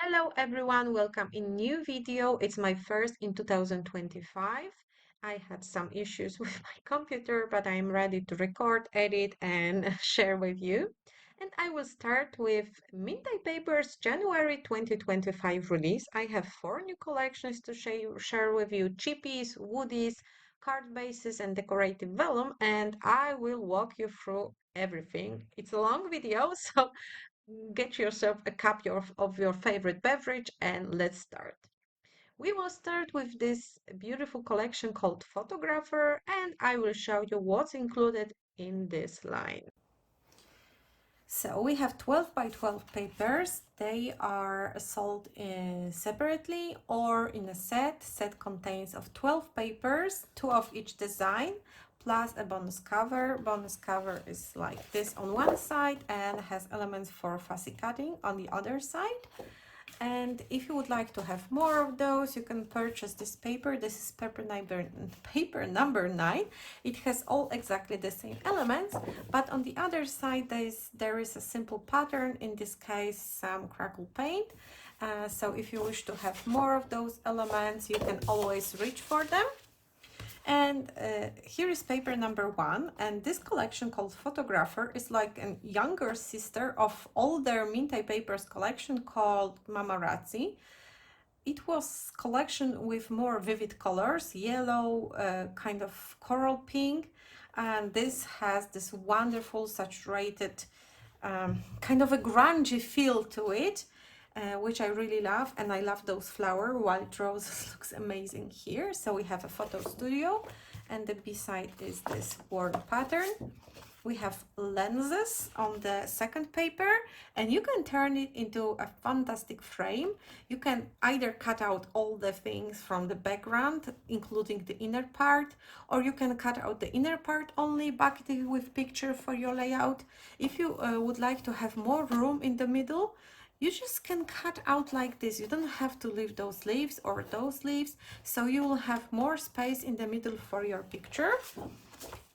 Hello everyone, welcome in new video. It's my first in 2025. I had some issues with my computer, but I'm ready to record, edit, and share with you. And I will start with Mintay Papers January 2025 release. I have four new collections to share with you: Chippies, Woodies, card bases, and Decorative Vellum, and I will walk you through everything. It's a long video, so get yourself a cup of your favorite beverage and let's start. We will start with this beautiful collection called Photographer, and I will show you what's included in this line. So we have 12 by 12 papers. They are sold separately or in a set. Set contains of 12 papers, two of each design, plus a bonus cover. Bonus cover is like this on one side and has elements for fussy cutting on the other side. And if you would like to have more of those, you can purchase this paper. This is paper number 9. It has all exactly the same elements, but on the other side there is a simple pattern, in this case some crackle paint. So if you wish to have more of those elements, you can always reach for them. And here is paper number 1, and this collection called Photographer is like a younger sister of older Mintay Papers collection called Mamarazzi. It was collection with more vivid colors, yellow, kind of coral pink, and this has this wonderful saturated kind of a grungy feel to it. Which I really love, and I love those white roses looks amazing here. So we have a photo studio, and the B-side is this word pattern. We have lenses on the second paper, and you can turn it into a fantastic frame. You can either cut out all the things from the background, including the inner part, or you can cut out the inner part only, bucket it with picture for your layout. If you would like to have more room in the middle, you just can cut out like this. You don't have to leave those leaves or those leaves, so you will have more space in the middle for your picture.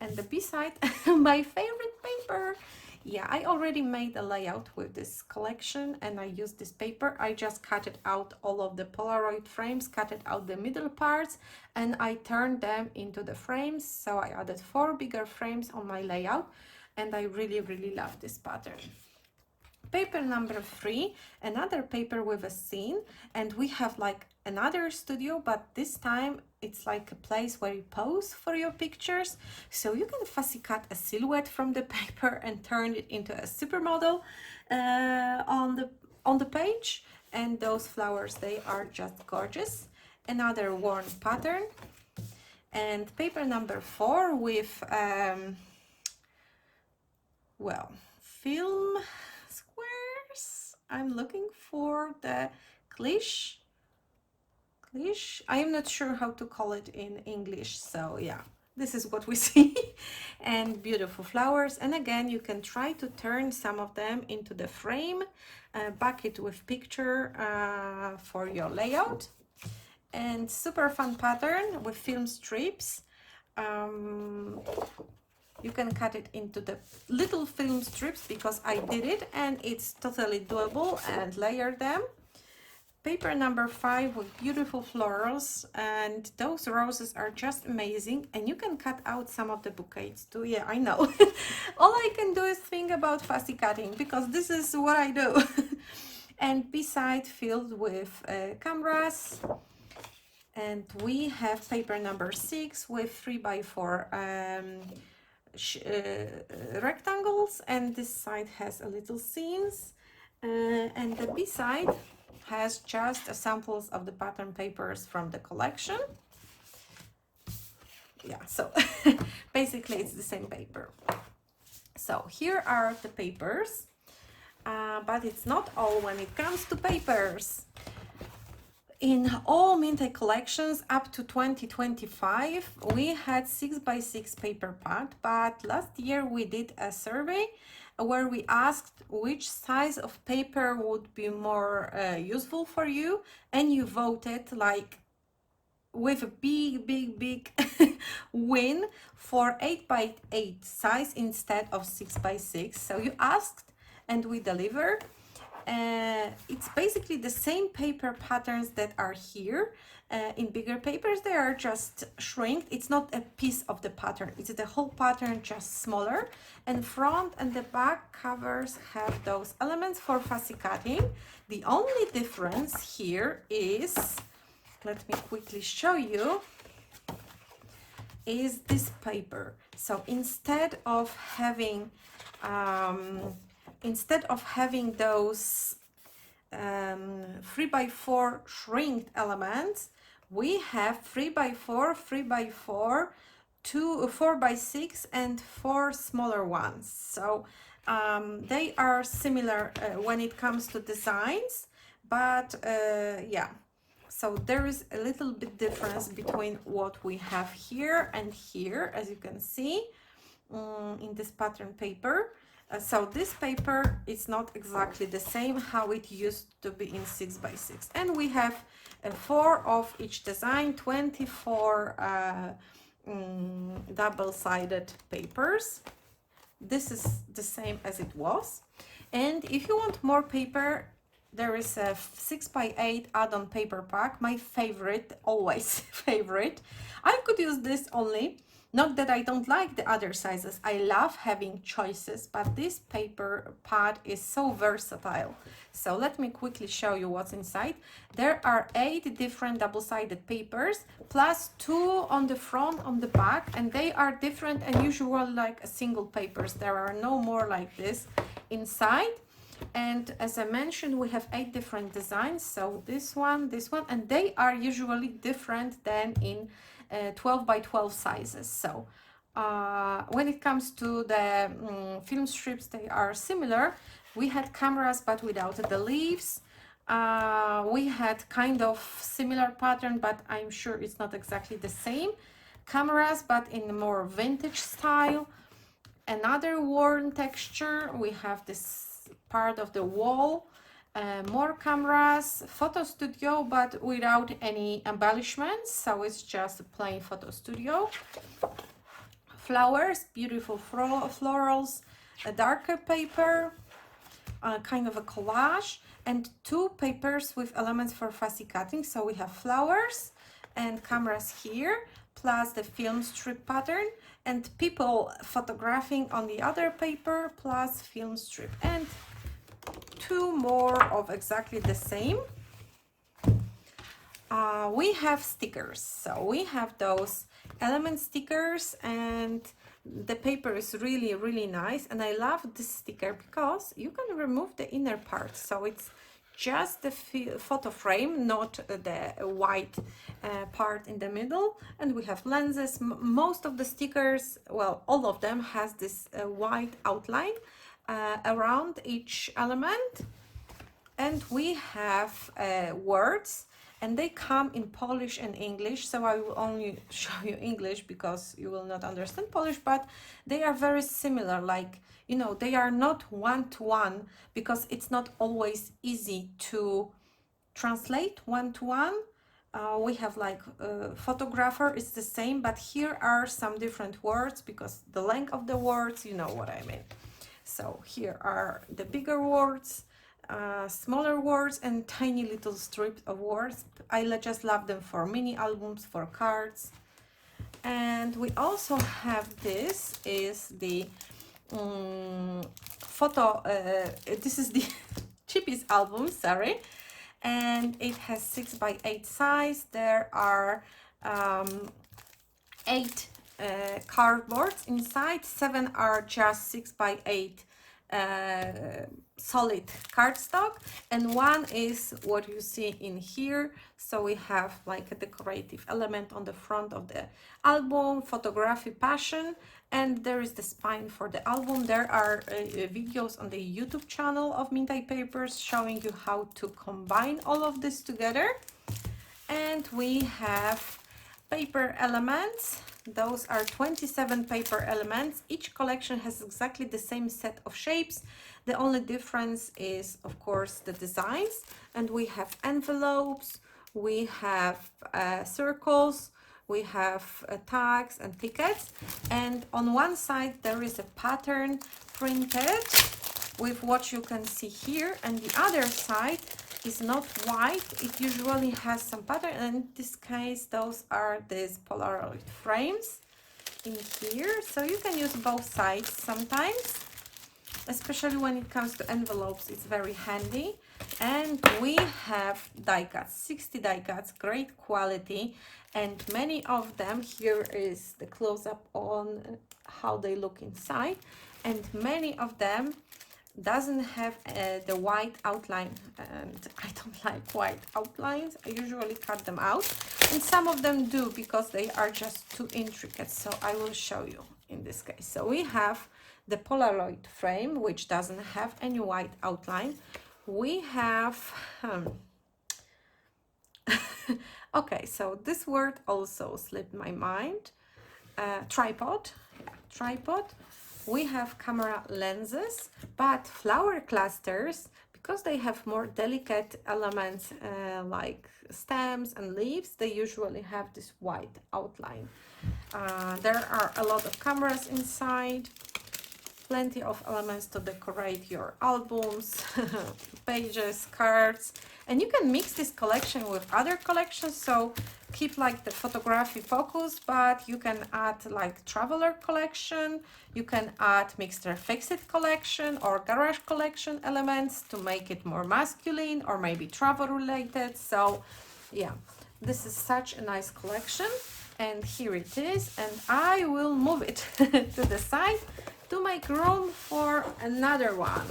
And the B-side, my favorite paper. Yeah, I already made a layout with this collection and I used this paper. I just cut it out all of the Polaroid frames, cut it out the middle parts, and I turned them into the frames. So I added 4 bigger frames on my layout, and I really love this pattern. Paper number 3, another paper with a scene, and we have like another studio, but this time it's like a place where you pose for your pictures. So you can fussy cut a silhouette from the paper and turn it into a supermodel on the page, and those flowers, they are just gorgeous. Another worn pattern, and paper number 4 with well, film squares. I'm looking for the cliche. I am not sure how to call it in English, so yeah, this is what we see. And beautiful flowers, and again you can try to turn some of them into the frame, bucket with picture for your layout. And super fun pattern with film strips. You can cut it into the little film strips because I did it, and it's totally doable, and layer them. Paper number 5 with beautiful florals, and those roses are just amazing, and you can cut out some of the bouquets too. Yeah, I know. All I can do is think about fussy cutting because this is what I do. And B-side filled with cameras. And we have paper number 6 with 3x4 rectangles, and this side has a little scenes, and the B-side has just samples of the pattern papers from the collection. Yeah, so basically it's the same paper. So here are the papers, but it's not all when it comes to papers. In all Mintay collections up to 2025, we had 6x6 paper pad, but last year we did a survey where we asked which size of paper would be more useful for you, and you voted like with a big win for 8x8 size instead of 6x6. So you asked and we delivered. It's basically the same paper patterns that are here. In bigger papers, they are just shrinked. It's not a piece of the pattern, it's the whole pattern, just smaller. And front and the back covers have those elements for fussy cutting. The only difference here is, let me quickly show you, is this paper. So instead of having those 3x4 shrinked elements, we have 3x4, 3x4, 4x6, and 4 smaller ones. So they are similar when it comes to designs, but yeah. So there is a little bit difference between what we have here and here, as you can see in this pattern paper. So this paper is not exactly the same how it used to be in 6x6. And we have 4 of each design, 24 double-sided papers. This is the same as it was. And if you want more paper, there is a 6x8 add-on paper pack, my favorite, always favorite. I could use this only, not that I don't like the other sizes, I love having choices, but this paper pad is so versatile. So let me quickly show you what's inside. There are 8 different double-sided papers, plus 2 on the front, on the back, and they are different and usual like a single papers. There are no more like this inside. And as I mentioned, we have 8 different designs. So this one, and they are usually different than in 12x12 sizes. So when it comes to the film strips, they are similar. We had cameras, but without the leaves. We had kind of similar pattern, but I'm sure it's not exactly the same. Cameras, but in a more vintage style. Another worn texture. We have this part of the wall, more cameras, photo studio, but without any embellishments, so it's just a plain photo studio. Flowers, beautiful florals, a darker paper, kind of a collage, and 2 papers with elements for fussy cutting. So we have flowers and cameras here, plus the film strip pattern, and people photographing on the other paper, plus film strip, and 2 more of exactly the same. We have stickers, so we have those element stickers, and the paper is really nice, and I love this sticker because you can remove the inner part, so it's just the photo frame, not the white part in the middle. And we have lenses. Most of the stickers, well, all of them has this white outline around each element. And we have words, and they come in Polish and English, so I will only show you English because you will not understand Polish, but they are very similar, like, you know, they are not one-to-one because it's not always easy to translate one-to-one. We have like photographer is the same, but here are some different words because the length of the words, you know what I mean. So here are the bigger words, smaller words, and tiny little strips of words. I just love them for mini albums, for cards. And we also have this is the this is the Chippies album, sorry, and it has 6x8 size. There are 8 cardboards inside. 7 are just 6x8 solid cardstock, and 1 is what you see in here. So we have like a decorative element on the front of the album, photography passion, and there is the spine for the album. There are videos on the YouTube channel of Mintay Papers showing you how to combine all of this together. And we have paper elements. Those are 27 paper elements. Each collection has exactly the same set of shapes. The only difference is, of course, the designs. And we have envelopes, we have circles, we have tags and tickets. And on one side, there is a pattern printed. with what you can see here, and the other side is not white. It usually has some pattern, and in this case those are these Polaroid frames in here, so you can use both sides sometimes, especially when it comes to envelopes. It's very handy. And we have die cuts, 60 die cuts, great quality, and many of them, here is the close-up on how they look inside, and many of them doesn't have the white outline, and I don't like white outlines. I usually cut them out, and some of them do because they are just too intricate, so I will show you in this case. So we have the Polaroid frame, which doesn't have any white outline. We have okay, so this word also slipped my mind. Tripod. Yeah, tripod. We have camera lenses, but flower clusters, because they have more delicate elements like stems and leaves, they usually have this white outline. There are a lot of cameras inside, plenty of elements to decorate your albums, pages, cards, and you can mix this collection with other collections, so keep like the photography focus, but you can add like traveler collection, you can add mixed or fixed collection or garage collection elements to make it more masculine or maybe travel related. So yeah, this is such a nice collection, and here it is, and I will move it to the side to make room for another one.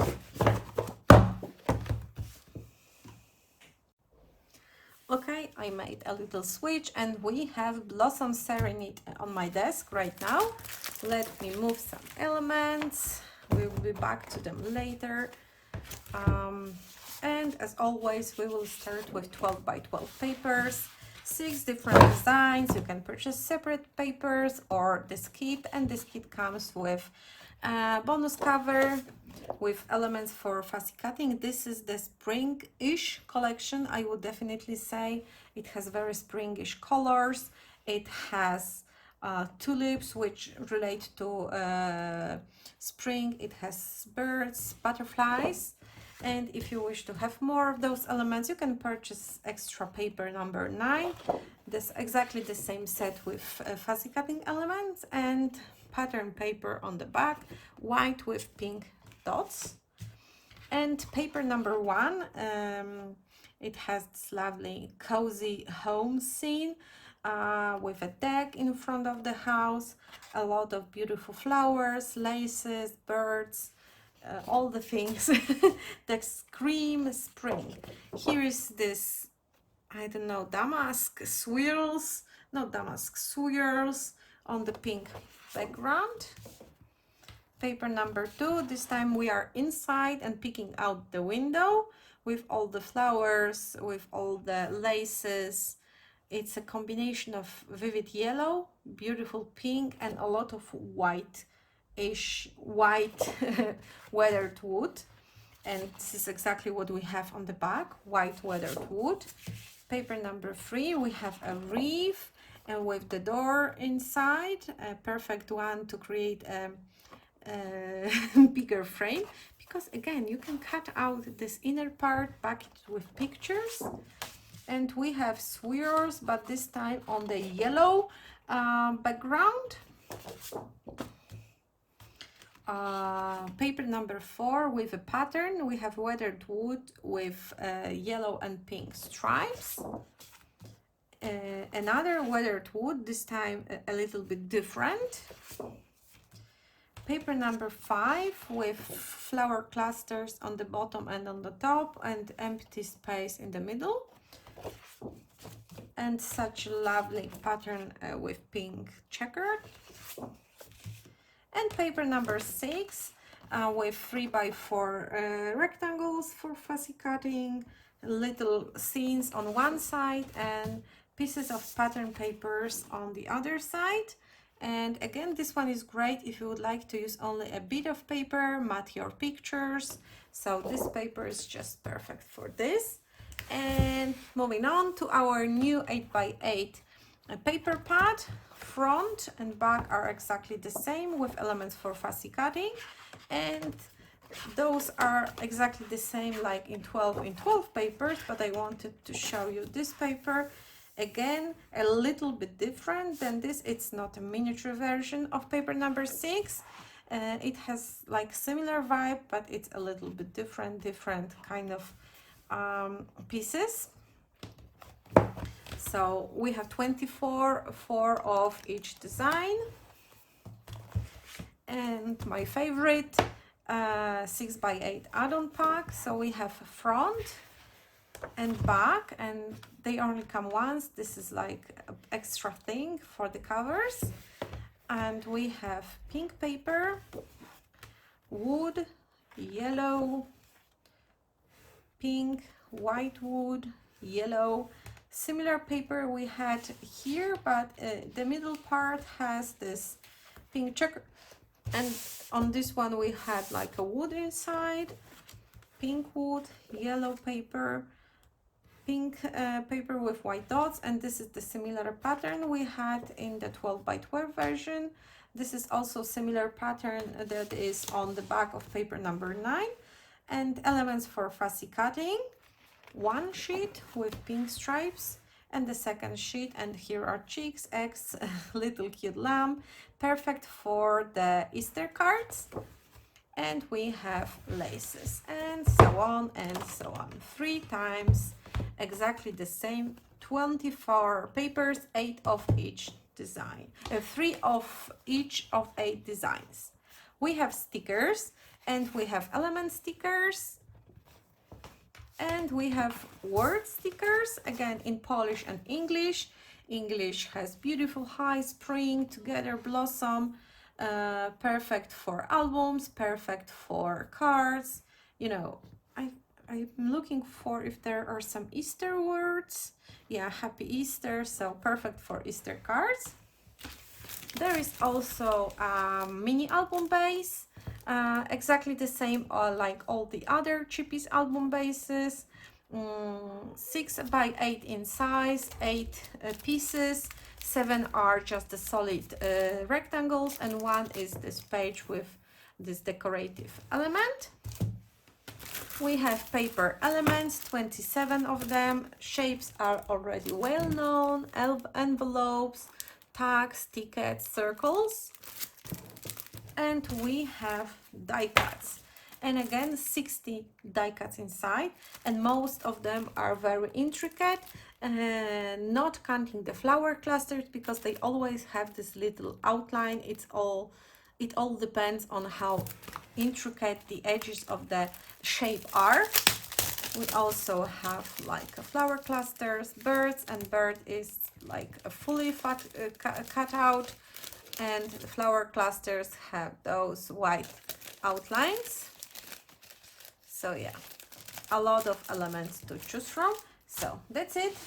Okay, I made a little switch, and we have Blossom Serenity on my desk right now. Let me move some elements. We will be back to them later. And as always, we will start with 12 by 12 papers. 6 different designs. You can purchase separate papers or this kit, and this kit comes with a bonus cover with elements for fussy cutting. This is the Springish collection. I would definitely say it has very springish colors. It has tulips, which relate to spring. It has birds, butterflies. And if you wish to have more of those elements, you can purchase extra paper number 9. This exactly the same set with fussy cutting elements and pattern paper on the back, white with pink dots. And paper number 1, it has this lovely cozy home scene with a deck in front of the house, a lot of beautiful flowers, laces, birds, all the things that scream spring. Here is this, I don't know, damask swirls, not damask swirls on the pink background. Paper number 2, this time we are inside and picking out the window with all the flowers, with all the laces. It's a combination of vivid yellow, beautiful pink, and a lot of white weathered wood, and this is exactly what we have on the back, white weathered wood. Paper number 3, we have a wreath and with the door inside, a perfect one to create a bigger frame, because again you can cut out this inner part, back it with pictures. And we have swirls, but this time on the yellow background. Paper number 4 with a pattern. We have weathered wood with yellow and pink stripes. Another weathered wood, this time a little bit different. Paper number 5 with flower clusters on the bottom and on the top, and empty space in the middle. And such a lovely pattern with pink checker. And paper number 6 with 3x4 rectangles for fussy cutting, little scenes on one side and pieces of pattern papers on the other side. And again, this one is great if you would like to use only a bit of paper, mat your pictures. So this paper is just perfect for this. And moving on to our new 8x8 paper pad. Front and back are exactly the same with elements for fussy cutting, and those are exactly the same like in 12 in 12 papers, but I wanted to show you this paper. Again, a little bit different than this. It's not a miniature version of paper number 6. It has like similar vibe, but it's a little bit different kind of pieces. So we have 4 of each design. And my favorite 6x8 add-on pack. So we have front and back, and they only come once. This is like an extra thing for the covers. And we have pink paper, wood, yellow, pink, white wood, yellow. Similar paper we had here, but the middle part has this pink checker, and on this one we had like a wood inside, pink wood, yellow paper, pink paper with white dots, and this is the similar pattern we had in the 12x12 version. This is also similar pattern that is on the back of paper number 9. And elements for fussy cutting, one sheet with pink stripes and the second sheet, and here are chicks, eggs, little cute lamb, perfect for the Easter cards. And we have laces and so on and so on. 3 times exactly the same, 24 papers, 8 of each design, 3 of each of 8 designs. We have stickers, and we have element stickers, and we have word stickers, again in Polish and English. English has beautiful high, spring, together, blossom, perfect for albums, perfect for cards. You know, I'm looking for if there are some Easter words. Yeah, happy Easter, so perfect for Easter cards. There is also a mini album base, exactly the same like all the other Chippies album bases. 6x8 in size, 8 pieces, 7 are just the solid rectangles, and 1 is this page with this decorative element. We have paper elements, 27 of them. Shapes are already well known: envelopes, tags, tickets, circles. And we have die cuts, and again 60 die cuts inside, and most of them are very intricate, not counting the flower clusters, because they always have this little outline. It all depends on how intricate the edges of the shape are. We also have like flower clusters, birds, and bird is like a fully cut out, and the flower clusters have those white outlines. So yeah, a lot of elements to choose from. So that's it.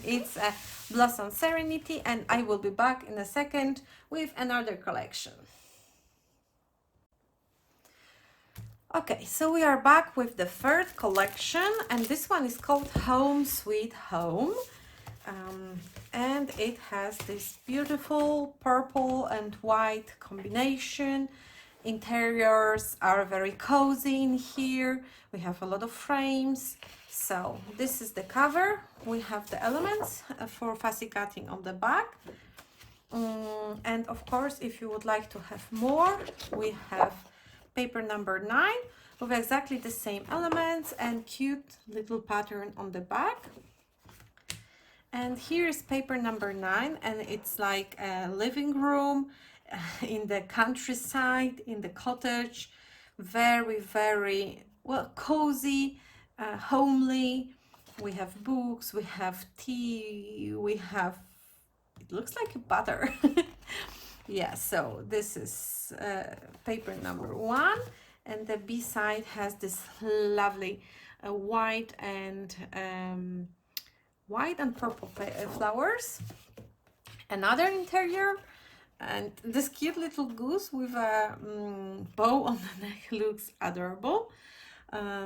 It's a Blossom Serenity, and I will be back in a second with another collection. Okay, so we are back with the third collection, and this one is called Home Sweet Home. And it has this beautiful purple and white combination. Interiors are very cozy in here. We have a lot of frames. So this is the cover. We have the elements for fussy cutting on the back. And of course, if you would like to have more, we have paper number 9 with exactly the same elements and cute little pattern on the back. And here is paper number 9, and it's like a living room in the countryside, in the cottage. Very, very well, cozy, homely. We have books, we have tea, we have, it looks like butter. Yeah, so this is paper number 1, and the B side has this lovely white and purple flowers. Another interior, and this cute little goose with a bow on the neck looks adorable.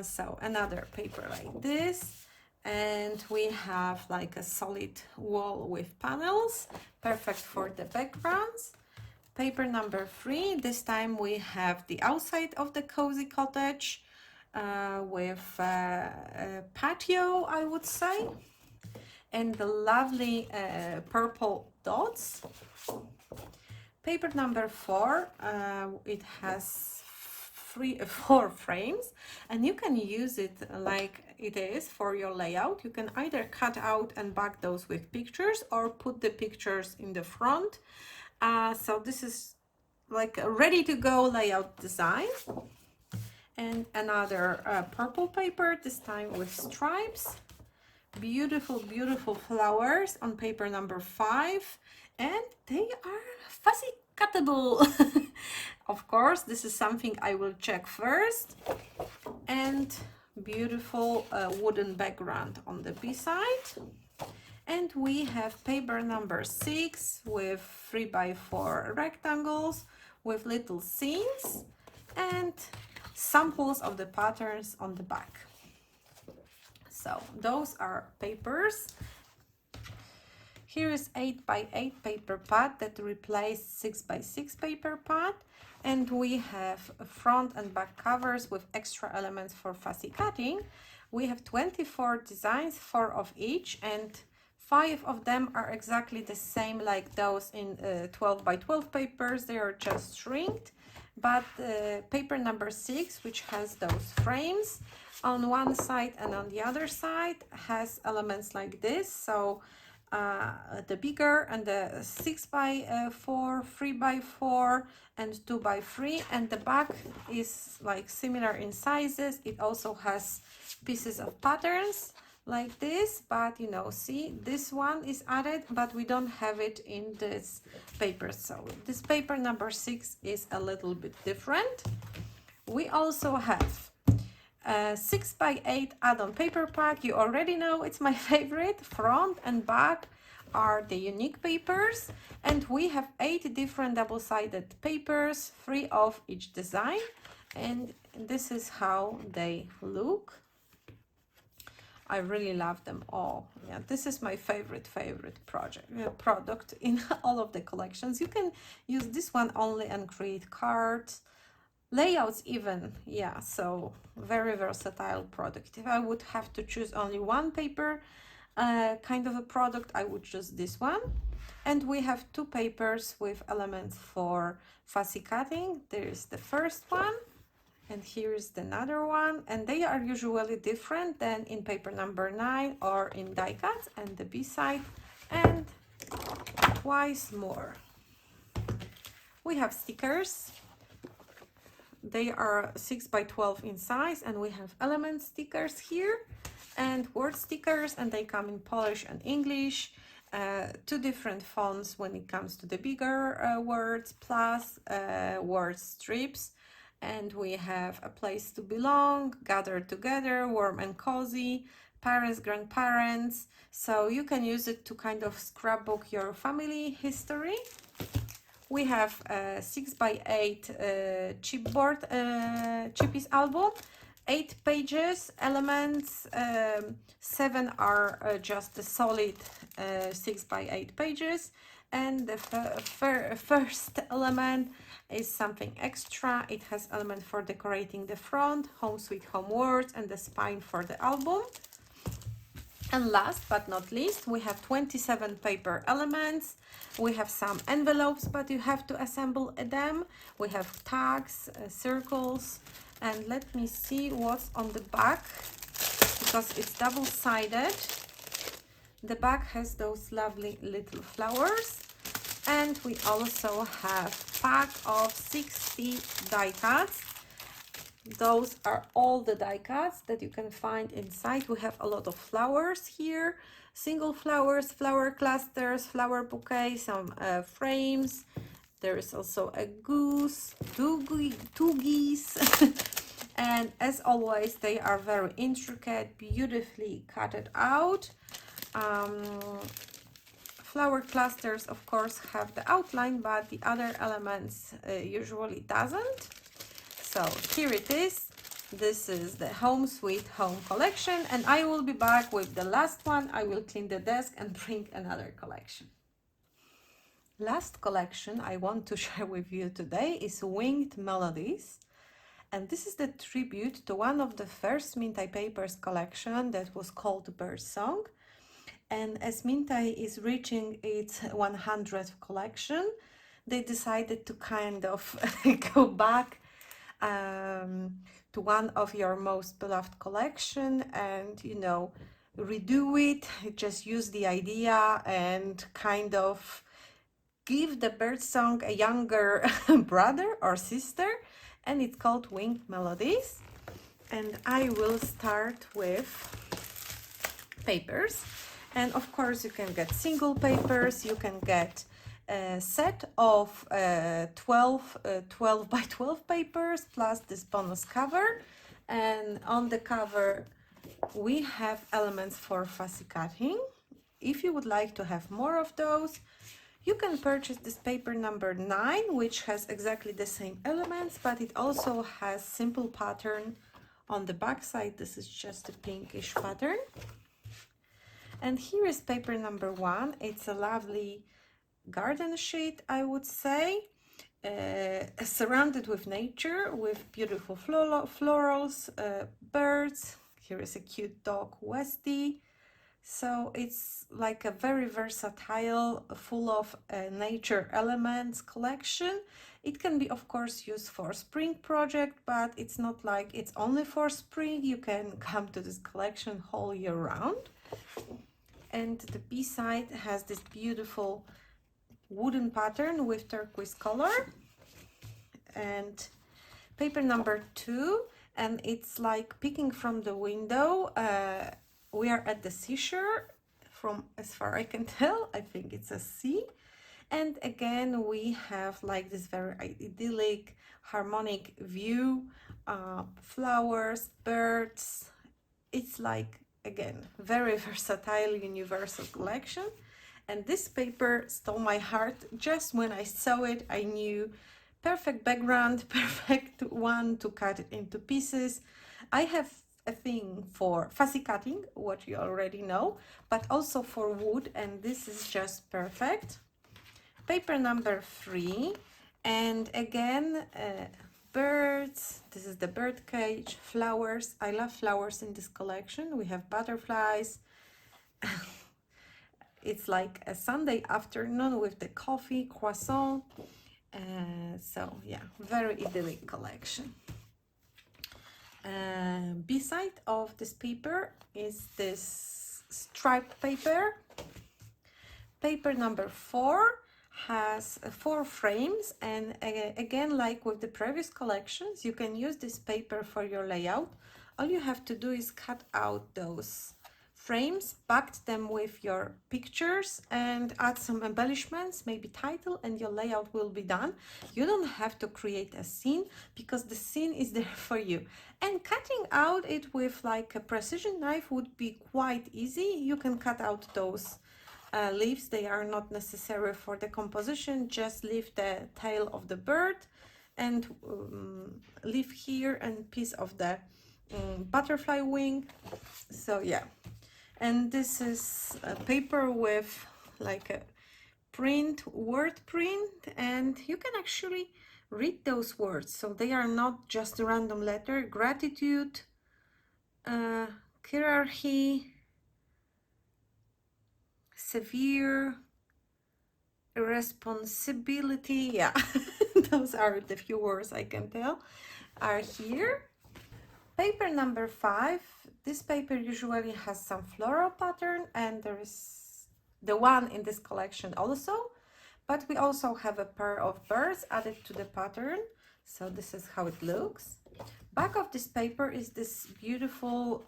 So another paper like this, and we have like a solid wall with panels, perfect for the backgrounds. Paper number 3, this time we have the outside of the cozy cottage with a patio, I would say, and the lovely purple dots. Paper number 4, it has 4 frames, and you can use it like it is for your layout. You can either cut out and back those with pictures or put the pictures in the front. So this is like a ready to go layout design. And another purple paper, this time with stripes. Beautiful, beautiful flowers on paper number 5, and they are fuzzy cuttable. Of course, this is something I will check first. And beautiful wooden background on the B side. And we have paper number 6 with 3x4 rectangles with little scenes and samples of the patterns on the back. So those are papers. Here is 8x8 paper pad that replaced 6x6 paper pad, and we have front and back covers with extra elements for fussy cutting. We have 24 designs, 4 of each, and 5 of them are exactly the same like those in 12x12 papers. They are just shrinked, but paper number 6, which has those frames on one side and on the other side, has elements like this. So the bigger and the 6x4, 3x4 and 2x3, and the back is like similar in sizes. It also has pieces of patterns like this, but you know, see, this one is added, but we don't have it in this paper. So this paper number 6 is a little bit different. We also have 6x8 add-on paper pack. You already know it's my favorite. Front and back are the unique papers, and we have 8 different double-sided papers, 3 of each design, and this is how they look. I really love them all. Yeah, this is my favorite product in all of the collections. You can use this one only and create cards, layouts even. Yeah, so very versatile product. If I would have to choose only one paper kind of a product, I would choose this one. And we have 2 papers with elements for fussy cutting. There's the first one, and here's another one, and they are usually different than in paper number 9 or in die cuts, and the B side, and twice more. We have stickers. They are 6x12 in size, and we have element stickers here and word stickers, and they come in Polish and English. 2 different fonts when it comes to the bigger words, plus word strips. And we have a place to belong, gather together, warm and cozy, parents, grandparents. So you can use it to kind of scrapbook your family history. We have a 6x8 chipboard, Chippies album, 8 pages, elements, 7 are just the solid 6x8 pages, and the first element is something extra. It has element for decorating the front, home sweet home words, and the spine for the album. And last but not least, we have 27 paper elements. We have some envelopes, but you have to assemble them. We have tags, circles, and let me see what's on the back, because it's double-sided. The back has those lovely little flowers, and we also have a pack of 60 die cuts. Those are all the die cuts that you can find inside. We have a lot of flowers here, single flowers, flower clusters, flower bouquets, some frames. There is also a goose, two geese. And as always, they are very intricate, beautifully cut out. Flower clusters, of course, have the outline, but the other elements usually doesn't. So here it is. This is the Home Sweet Home collection, and I will be back with the last one. I will clean the desk and bring another collection. Last collection I want to share with you today is Winged Melodies. And this is the tribute to one of the first Mintay Papers collection that was called Bird Song. And as Mintay is reaching its 100th collection, they decided to kind of go back to one of your most beloved collection and, you know, redo it, just use the idea and kind of give the bird song a younger brother or sister, and it's called Winged Melodies. And I will start with papers, and of course you can get single papers, you can get a set of 12 by 12 papers plus this bonus cover, and on the cover we have elements for fussy cutting. If you would like to have more of those, you can purchase this paper number 9, which has exactly the same elements, but it also has simple pattern on the back side. This is just a pinkish pattern. And here is paper number 1. It's a lovely garden sheet, I would say, surrounded with nature, with beautiful florals, birds. Here is a cute dog, Westy. So it's like a very versatile, full of nature elements collection. It can be, of course, used for spring project, but it's not like it's only for spring. You can come to this collection whole year round. And the B side has this beautiful wooden pattern with turquoise color. And paper number 2, and it's like peeking from the window. We are at the seashore, from as far I can tell. I think it's a sea. And again, we have like this very idyllic, harmonic view, flowers, birds. It's like, again, very versatile, universal collection. And this paper stole my heart. Just when I saw it, I knew perfect background, perfect one to cut it into pieces. I have a thing for fussy cutting, what you already know, but also for wood, and this is just perfect. Paper number 3, and again, birds. This is the bird cage, flowers. I love flowers in this collection. We have butterflies. It's like a Sunday afternoon with the coffee, croissant. So yeah, very idyllic collection. Beside of this paper is this striped paper. Paper number 4 has 4 frames, and again, like with the previous collections, you can use this paper for your layout. All you have to do is cut out those frames, back them with your pictures and add some embellishments, maybe title, and your layout will be done. You don't have to create a scene because the scene is there for you. And cutting out it with like a precision knife would be quite easy. You can cut out those leaves. They are not necessary for the composition. Just leave the tail of the bird and leave here a piece of the butterfly wing. So yeah. And this is a paper with like a print, word print, and you can actually read those words. So they are not just a random letter. Gratitude, hierarchy, severe, responsibility. Yeah, those are the few words I can tell are here. Paper number 5. This paper usually has some floral pattern, and there is the one in this collection also, but we also have a pair of birds added to the pattern. So this is how it looks. Back of this paper is this beautiful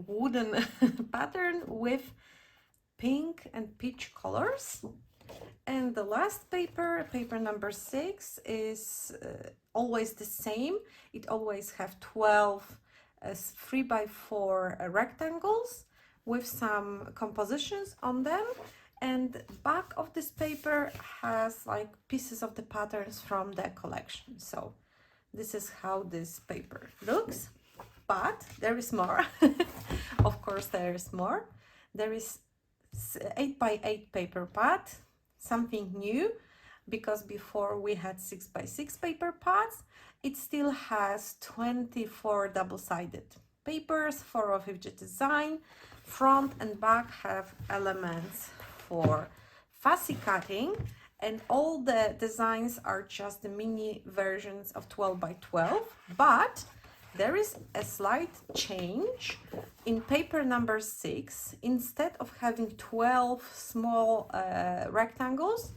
wooden pattern with pink and peach colors. And the last paper, paper number 6, is always the same. It always have 12 3x4 rectangles with some compositions on them, and back of this paper has like pieces of the patterns from the collection. So this is how this paper looks, but there is more. Of course there is more. There is 8x8 paper pad, something new. because before we had 6x6 paper pads. It still has 24 double-sided papers, 4 of each design. Front and back have elements for fussy cutting, and all the designs are just the mini versions of 12 by 12, but there is a slight change. In paper number 6, instead of having 12 small rectangles,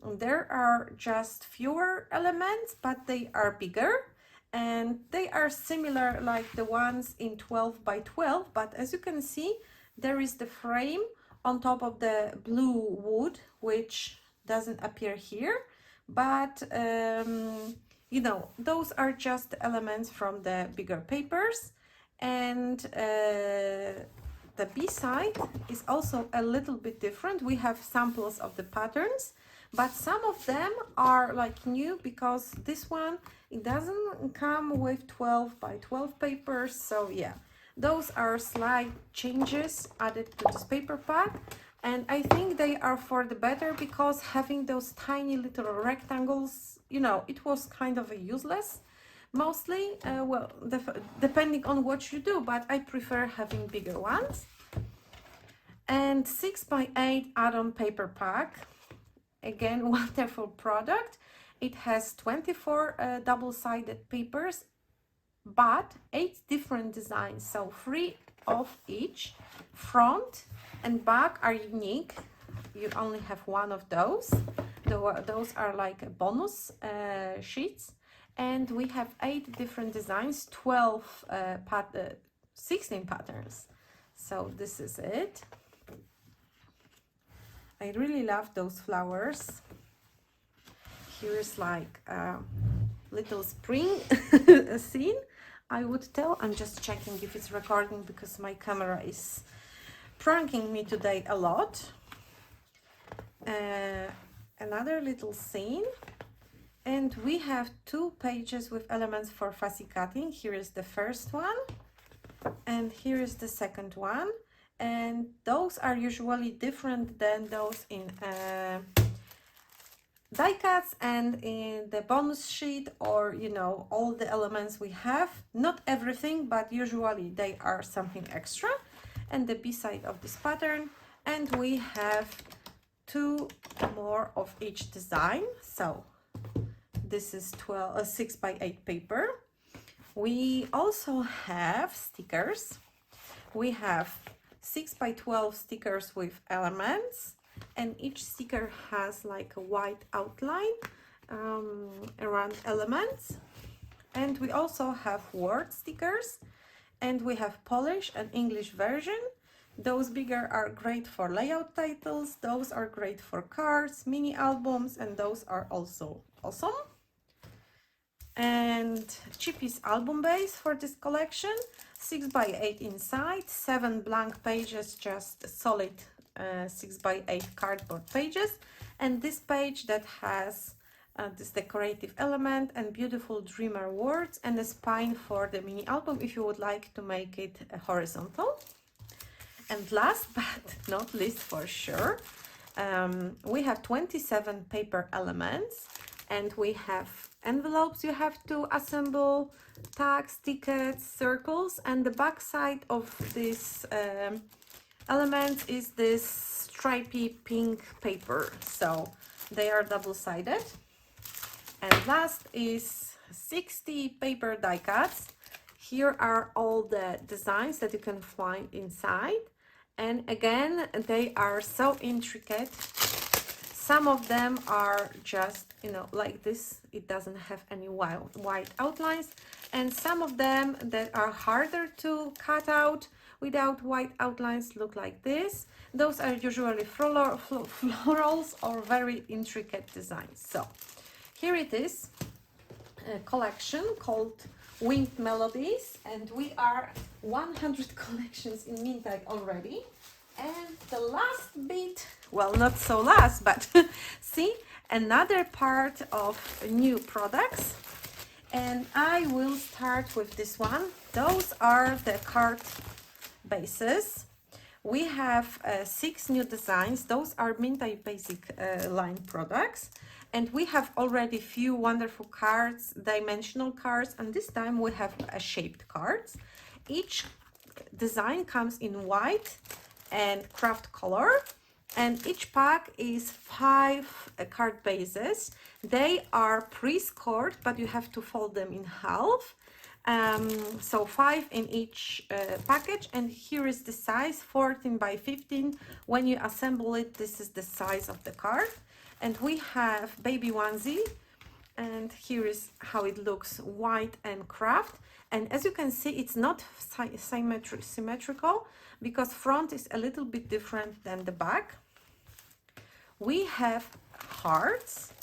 there are just fewer elements, but they are bigger, and they are similar like the ones in 12 by 12, but as you can see, there is the frame on top of the blue wood, which doesn't appear here, but you know, those are just elements from the bigger papers. And the B side is also a little bit different. We have samples of the patterns, but some of them are like new, because this one, it doesn't come with 12 by 12 papers. So yeah, those are slight changes added to this paper pack. And I think they are for the better, because having those tiny little rectangles, you know, it was kind of a useless, mostly, well, depending on what you do, but I prefer having bigger ones. And 6x8 add-on paper pack, again, wonderful product. It has 24 double-sided papers, but 8 different designs, so 3 of each. Front and back are unique. You only have one of those. Those are like bonus sheets. And we have 8 different designs, 16 patterns. So this is it. I really love those flowers. Here's like a little spring scene, I would tell. I'm just checking if it's recording, because my camera is pranking me today a lot. Another little scene, and we have 2 pages with elements for fussy cutting. Here is the first one, and here is the second one, and those are usually different than those in die cuts and in the bonus sheet, or you know, all the elements we have, not everything, but usually they are something extra. And the B side of this pattern, and we have 2 more of each design. So this is 6x8 paper. We also have stickers. We have 6x12 stickers with elements, and each sticker has like a white outline around elements. And we also have word stickers, and we have Polish and English version. Those bigger are great for layout titles, those are great for cards, mini albums, and those are also awesome. And Chippies album base for this collection, 6x8 inside, 7 blank pages, just solid 6x8 cardboard pages, and this page that has this decorative element and beautiful dreamer words, and a spine for the mini album if you would like to make it horizontal. And last but not least, for sure, we have 27 paper elements, and we have envelopes you have to assemble, tags, tickets, circles, and the back side of this element is this stripy pink paper, so they are double-sided. And last is 60 paper die cuts. Here are all the designs that you can find inside, and again, they are so intricate. Some of them are just, you know, like this, it doesn't have any white outlines, and some of them that are harder to cut out without white outlines look like this. Those are usually florals or very intricate designs. So here it is, a collection called Winged Melodies, and we are 100 collections in Mintay already. And the last bit, well, not so last, but see, another part of new products. And I will start with this one. Those are the card bases. We have 6 new designs. Those are Mintay basic line products. And we have already few wonderful cards, dimensional cards, and this time we have a shaped cards. Each design comes in white and craft color, and each pack is 5 card bases. They are pre-scored, but you have to fold them in half. So 5 in each package, and here is the size, 14 by 15. When you assemble it, this is the size of the card. And we have baby onesie, and here is how it looks, white and craft. And as you can see, it's not symmetrical because front is a little bit different than the back. We have hearts,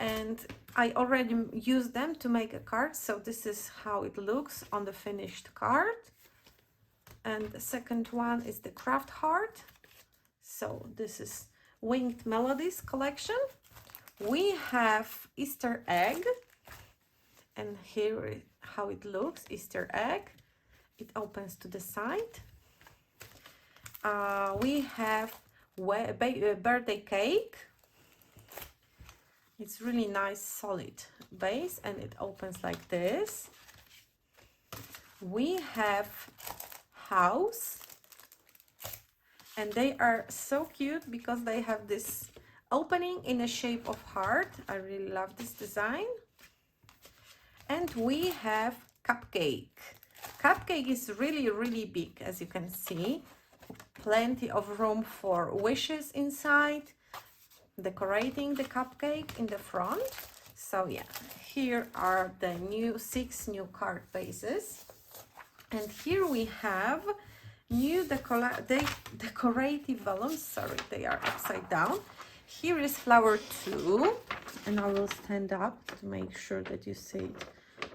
and I already used them to make a card, so this is how it looks on the finished card. And the second one is the craft heart. So this is Winged Melodies collection. We have Easter egg, and here is how it looks, Easter egg. It opens to the side. We have birthday cake. It's really nice solid base, and it opens like this. We have house, and they are so cute because they have this opening in the shape of heart. I really love this design. And we have cupcake. Cupcake is really big, as you can see. Plenty of room for wishes inside. Decorating the cupcake in the front. So yeah, here are the 6 new card bases. And here we have new decorative vellum. Sorry, they are upside down. Here is flower 2, and I will stand up to make sure that you see it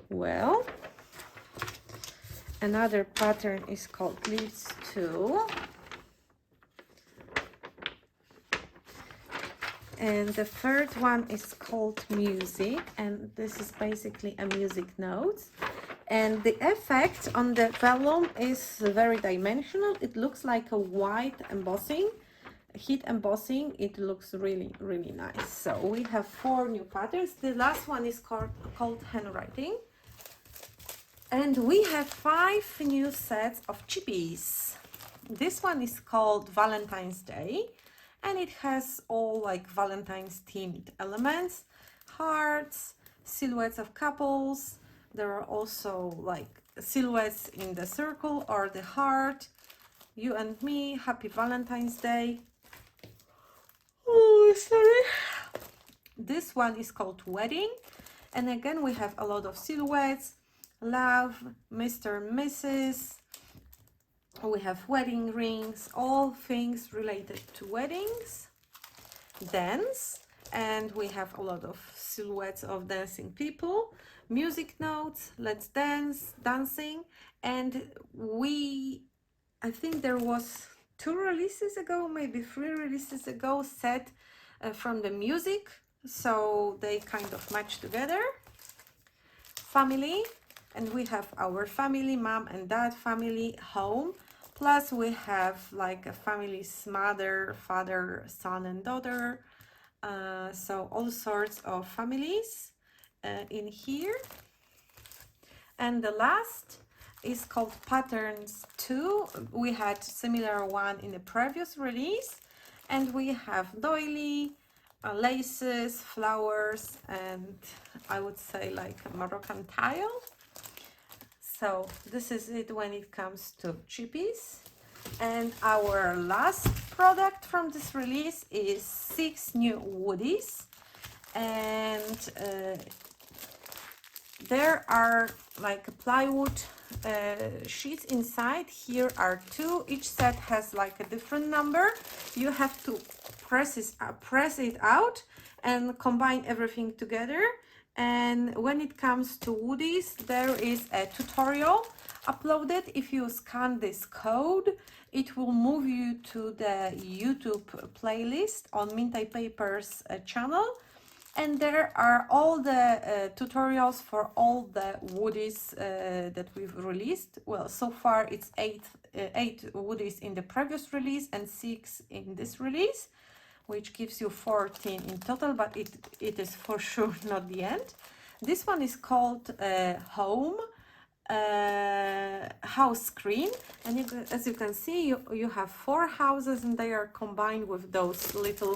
well. Another pattern is called leaves 2. And the third one is called music, and this is basically a music note. And the effect on the vellum is very dimensional. It looks like a white embossing, heat embossing. It looks really nice. So we have 4 new patterns. The last one is called handwriting. And we have 5 new sets of chippies. This one is called Valentine's Day, and it has all like Valentine's themed elements, hearts, silhouettes of couples. There are also like silhouettes in the circle or the heart, you and me, happy Valentine's Day. Oh, sorry. This one is called Wedding, and again we have a lot of silhouettes, love, Mr. and Mrs. We have wedding rings, all things related to weddings. Dance, and we have a lot of silhouettes of dancing people. Music notes, let's dance, dancing. And I think there was 2 releases ago, maybe 3 releases ago, set from the music, so they kind of match together. Family, and we have our family, mom and dad family, home. Plus we have like a family's mother, father, son and daughter. So all sorts of families in here. And the last is called Patterns 2. We had similar one in the previous release. And we have doily, laces, flowers, and I would say like Moroccan tile. So this is it when it comes to chippies. And our last product from this release is 6 new woodies. And there are like plywood sheets inside. Here are 2. Each set has like a different number. You have to press it out and combine everything together. And when it comes to woodies, there is a tutorial uploaded. If you scan this code, it will move you to the YouTube playlist on Mintay Papers channel. And there are all the tutorials for all the woodies that we've released. Well, so far it's 8 woodies in the previous release and 6 in this release. which gives you 14 in total, but it is for sure not the end. This one is called Home House Screen, and as you can see, you have 4 houses, and they are combined with those little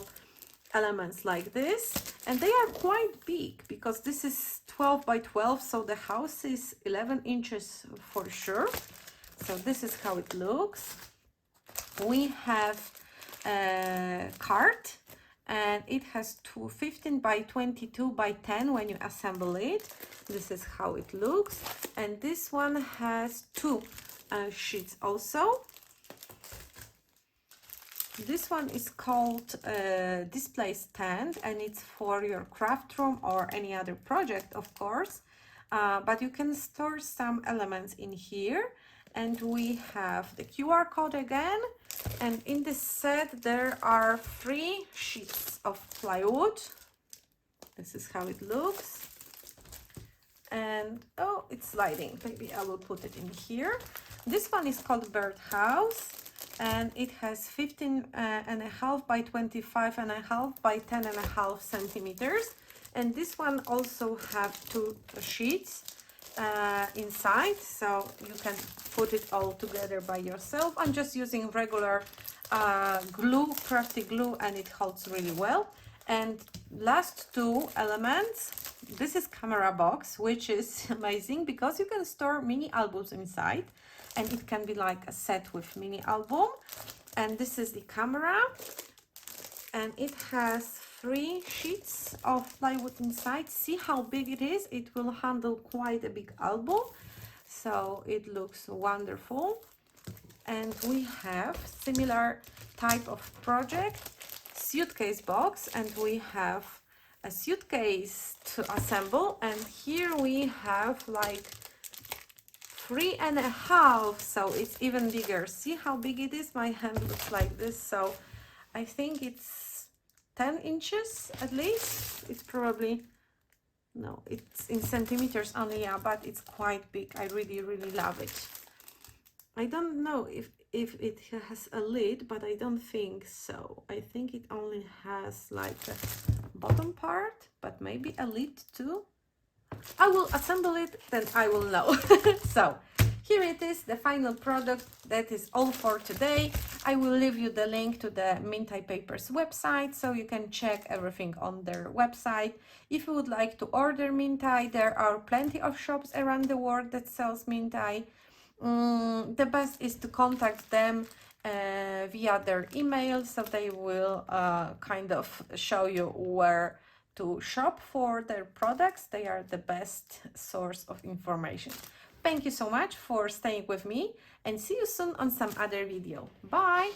elements like this, and they are quite big because this is 12 by 12, so the house is 11 inches for sure. So this is how it looks. We have a cart, and it has 15 by 22 by 10 when you assemble it. This is how it looks, and this one has 2 sheets also. This one is called display stand, and it's for your craft room or any other project, of course, but you can store some elements in here. And we have the QR code again, and in this set there are 3 sheets of plywood. This is how it looks. And oh, it's sliding. Maybe I will put it in here. This one is called Birdhouse, and it has 15.5 by 25.5 by 10.5 centimeters. And this one also have 2 sheets inside, so you can put it all together by yourself. I'm just using regular glue, crafty glue, and it holds really well. And last 2 elements, this is camera box, which is amazing because you can store mini albums inside, and it can be like a set with mini album. And this is the camera, and it has 3 sheets of plywood inside. See how big it is? It will handle quite a big album, so it looks wonderful. And we have similar type of project, suitcase box, and we have a suitcase to assemble, and here we have like 3.5, so it's even bigger. See how big it is? My hand looks like this, so I think it's 10 inches at least. It's probably, no, it's in centimeters only, yeah, but it's quite big. I really love it. I don't know if it has a lid, but I don't think so. I think it only has like a bottom part, but maybe a lid too. I will assemble it, then I will know. So here it is, the final product. That is all for today. I will leave you the link to the Mintay Papers website, so you can check everything on their website. If you would like to order Mintay, there are plenty of shops around the world that sells Mintay. The best is to contact them via their email, so they will kind of show you where to shop for their products. They are the best source of information. Thank you so much for staying with me, and see you soon on some other video. Bye!